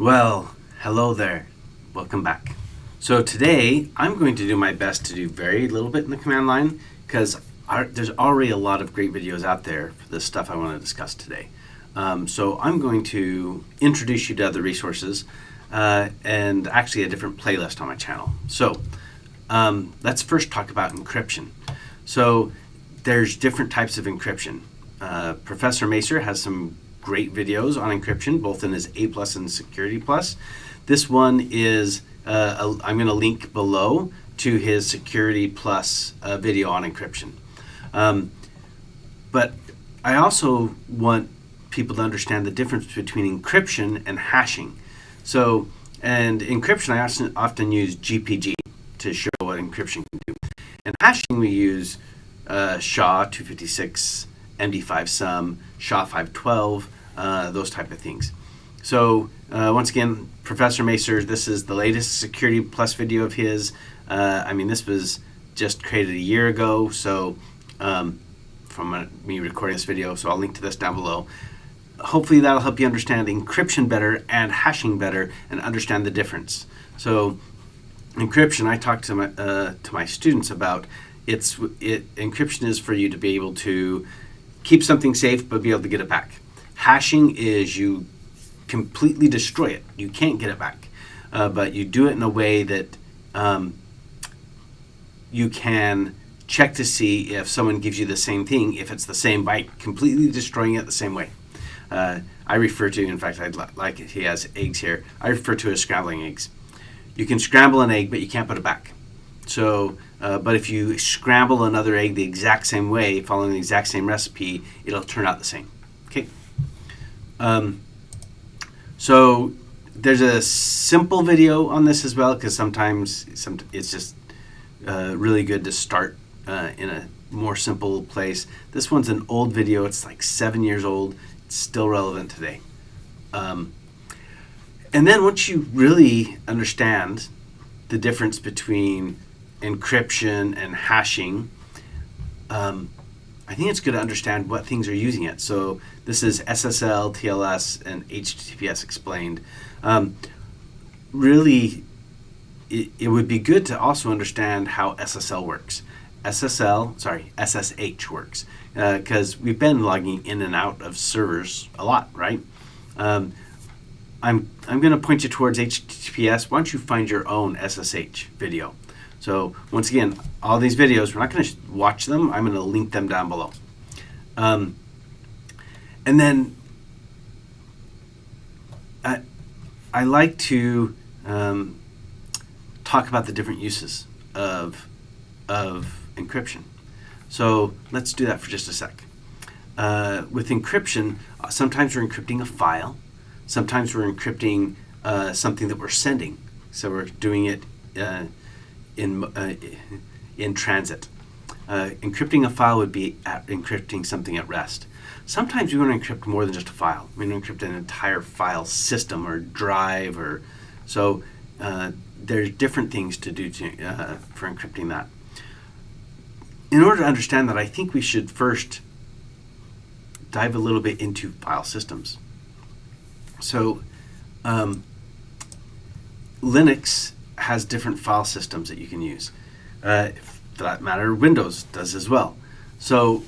Well, hello there. Welcome back. So today I'm going to do my best to do very little bit in the command line because there's already a lot of great videos out there for the stuff I want to discuss today. So I'm going to introduce you to other resources and actually a different playlist on my channel. So let's first talk about encryption. So there's different types of encryption. Professor Macer has some great videos on encryption, both in his A+ and Security+. This one is, I'm going to link below to his Security+ video on encryption. But I also want people to understand the difference between encryption and hashing. So, and encryption, I often use GPG to show what encryption can do. And hashing, we use SHA-256, MD5 sum, SHA-512, those type of things. So once again, Professor Macer, this is the latest Security+ video of his. This was just created a year ago, so from me recording this video, so I'll link to this down below. Hopefully that'll help you understand encryption better and hashing better and understand the difference. So encryption, I talk to my students about, encryption is for you to be able to keep something safe but be able to get it back. Hashing is you completely destroy it. You can't get it back. But you do it in a way that you can check to see if someone gives you the same thing, if it's the same by completely destroying it the same way. I refer to, in fact, like he has eggs here, I refer to as scrambling eggs. You can scramble an egg, but you can't put it back. So, but if you scramble another egg the exact same way, following the exact same recipe, it'll turn out the same. Okay. So there's a simple video on this as well, because sometimes it's just really good to start in a more simple place. This one's an old video. It's like 7 years old. It's still relevant today. And then once you really understand the difference between encryption and hashing, I think it's good to understand what things are using it. So this is SSL, TLS, and HTTPS explained. Really, it would be good to also understand how SSL works. SSH works, because we've been logging in and out of servers a lot, right? I'm going to point you towards HTTPS. Why don't you find your own SSH video? So once again, all these videos, we're not going to watch them. I'm going to link them down below. And then I like to talk about the different uses of encryption. So let's do that for just a sec. With encryption, sometimes we're encrypting a file. Sometimes we're encrypting something that we're sending. So we're doing it in transit. Encrypting a file would be encrypting something at rest. Sometimes we want to encrypt more than just a file. We want to encrypt an entire file system or drive, or so. There's different things to do for encrypting that. In order to understand that, I think we should first dive a little bit into file systems. So Linux has different file systems that you can use. For that matter, Windows does as well. So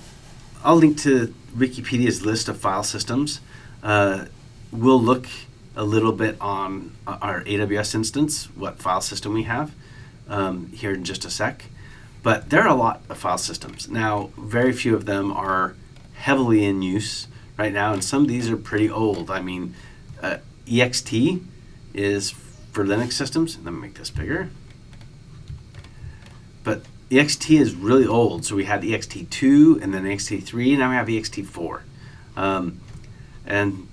I'll link to Wikipedia's list of file systems. We'll look a little bit on our AWS instance, what file system we have, here in just a sec. But there are a lot of file systems. Now, very few of them are heavily in use right now, and some of these are pretty old. I mean, ext is for Linux systems. Let me make this bigger. But ext is really old. So we had ext2 and then ext3, and now we have ext4. And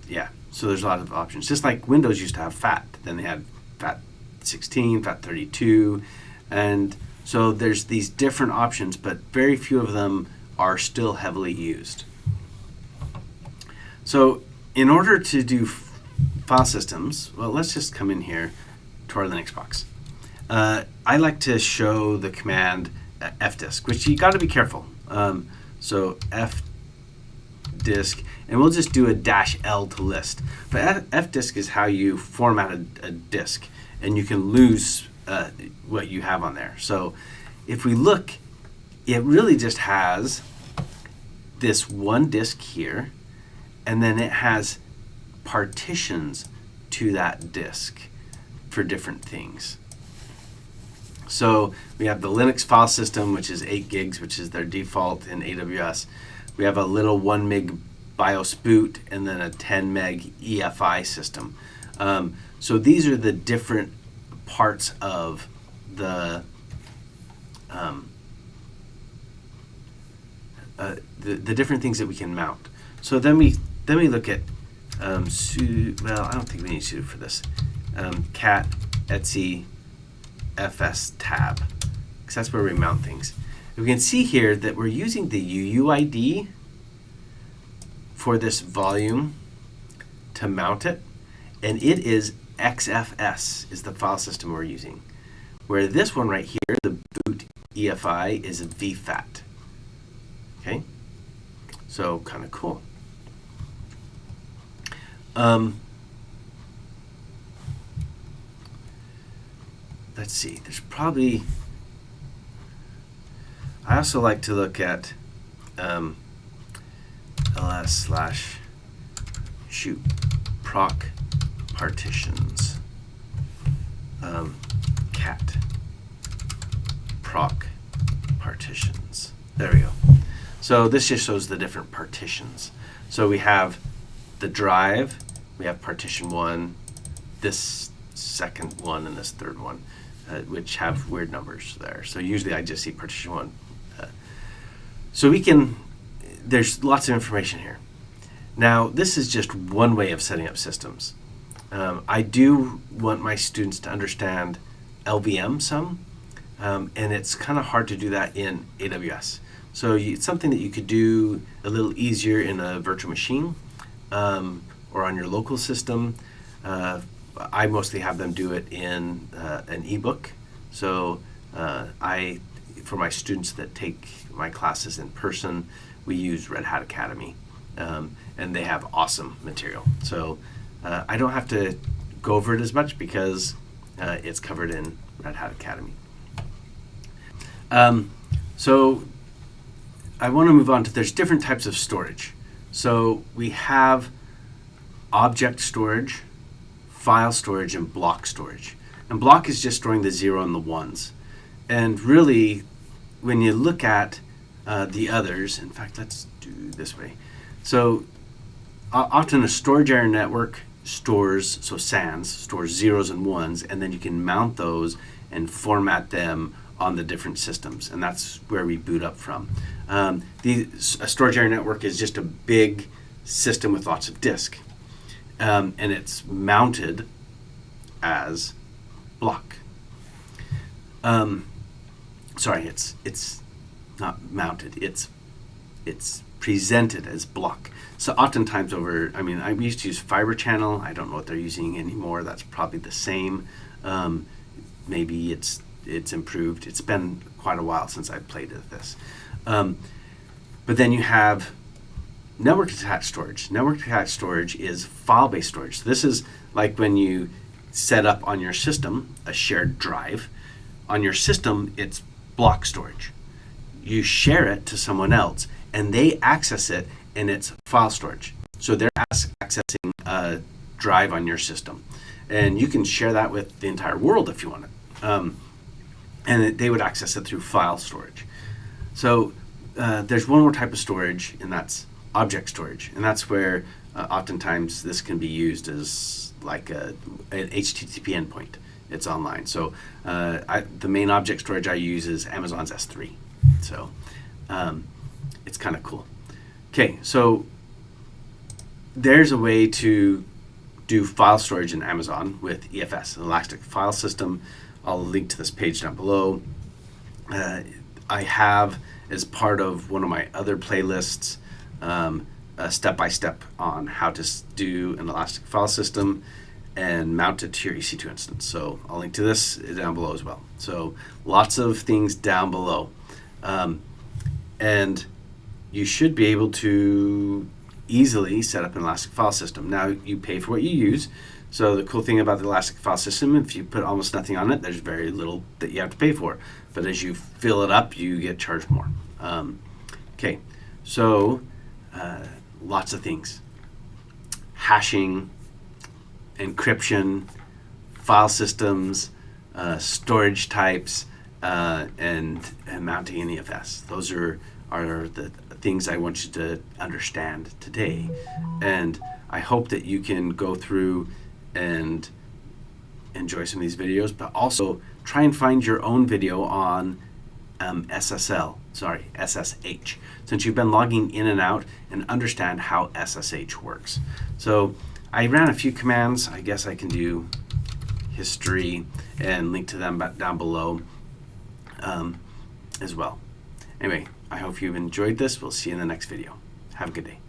yeah, so there's a lot of options. Just like Windows used to have FAT. Then they had FAT16, FAT32, and so there's these different options, but very few of them are still heavily used. So in order to do file systems, well, let's just come in here to our Linux box. I like to show the command fdisk, which you got to be careful. So fdisk, and we'll just do a -L to list. But fdisk is how you format a disk, and you can lose what you have on there. So if we look, it really just has this one disk here, and then it has partitions to that disk for different things. So we have the Linux file system, which is 8 gigs, which is their default in AWS. We have a little 1 meg BIOS boot, and then a 10 meg EFI system. So these are the different parts of the different things that we can mount. So then we look at sudo. Well, I don't think we need sudo for this. Cat etc fs tab, because that's where we mount things. We can see here that we're using the UUID for this volume to mount it, and it is XFS is the file system we're using. Where this one right here, the boot EFI, is a VFAT. Okay, so kind of cool. Let's see, there's probably, I also like to look at ls/proc partitions, cat proc partitions. There we go. So this just shows the different partitions. So we have the drive, we have partition 1, this second one, and this third one, which have weird numbers there. So usually I just see partition 1. So we can, there's lots of information here. Now this is just one way of setting up systems. I do want my students to understand LVM some, and it's kind of hard to do that in AWS. So it's something that you could do a little easier in a virtual machine or on your local system. I mostly have them do it in an ebook. So for my students that take my classes in person, we use Red Hat Academy, and they have awesome material. So I don't have to go over it as much because it's covered in Red Hat Academy. So I want to move on to, there's different types of storage. So we have object storage, file storage, and block storage. And block is just storing the 0 and the 1s. And really, when you look at the others, in fact, let's do this way. So often a storage area network stores, so SANs, stores 0s and 1s, and then you can mount those and format them on the different systems, and that's where we boot up from. A storage area network is just a big system with lots of disk, and it's mounted as block. Sorry, it's not mounted. It's presented as block. So oftentimes I used to use Fiber Channel. I don't know what they're using anymore. That's probably the same. Maybe it's improved. It's been quite a while since I played with this. But then you have network attached storage. Network attached storage is file-based storage. So this is like when you set up on your system a shared drive. On your system, it's block storage. You share it to someone else, and they access it, and it's file storage. So they're accessing a drive on your system. And you can share that with the entire world if you want it. And they would access it through file storage. So there's one more type of storage, and that's object storage. And that's where oftentimes this can be used as like an HTTP endpoint. It's online. So the main object storage I use is Amazon's S3. So it's kind of cool. Okay, so there's a way to do file storage in Amazon with EFS, an Elastic File System. I'll link to this page down below. I have, as part of one of my other playlists, a step-by-step on how to do an Elastic File System and mount it to your EC2 instance. So I'll link to this down below as well. So lots of things down below. And you should be able to easily set up an elastic file system. Now you pay for what you use. So the cool thing about the elastic file system, if you put almost nothing on it, there's very little that you have to pay for. But as you fill it up, you get charged more. Okay, so lots of things. Hashing, encryption, file systems, storage types, and mounting an EFS. Those are the things I want you to understand today. And I hope that you can go through and enjoy some of these videos, but also try and find your own video on SSH, since you've been logging in and out, and understand how SSH works. So I ran a few commands. I guess I can do history and link to them down below as well. Anyway, I hope you've enjoyed this. We'll see you in the next video. Have a good day.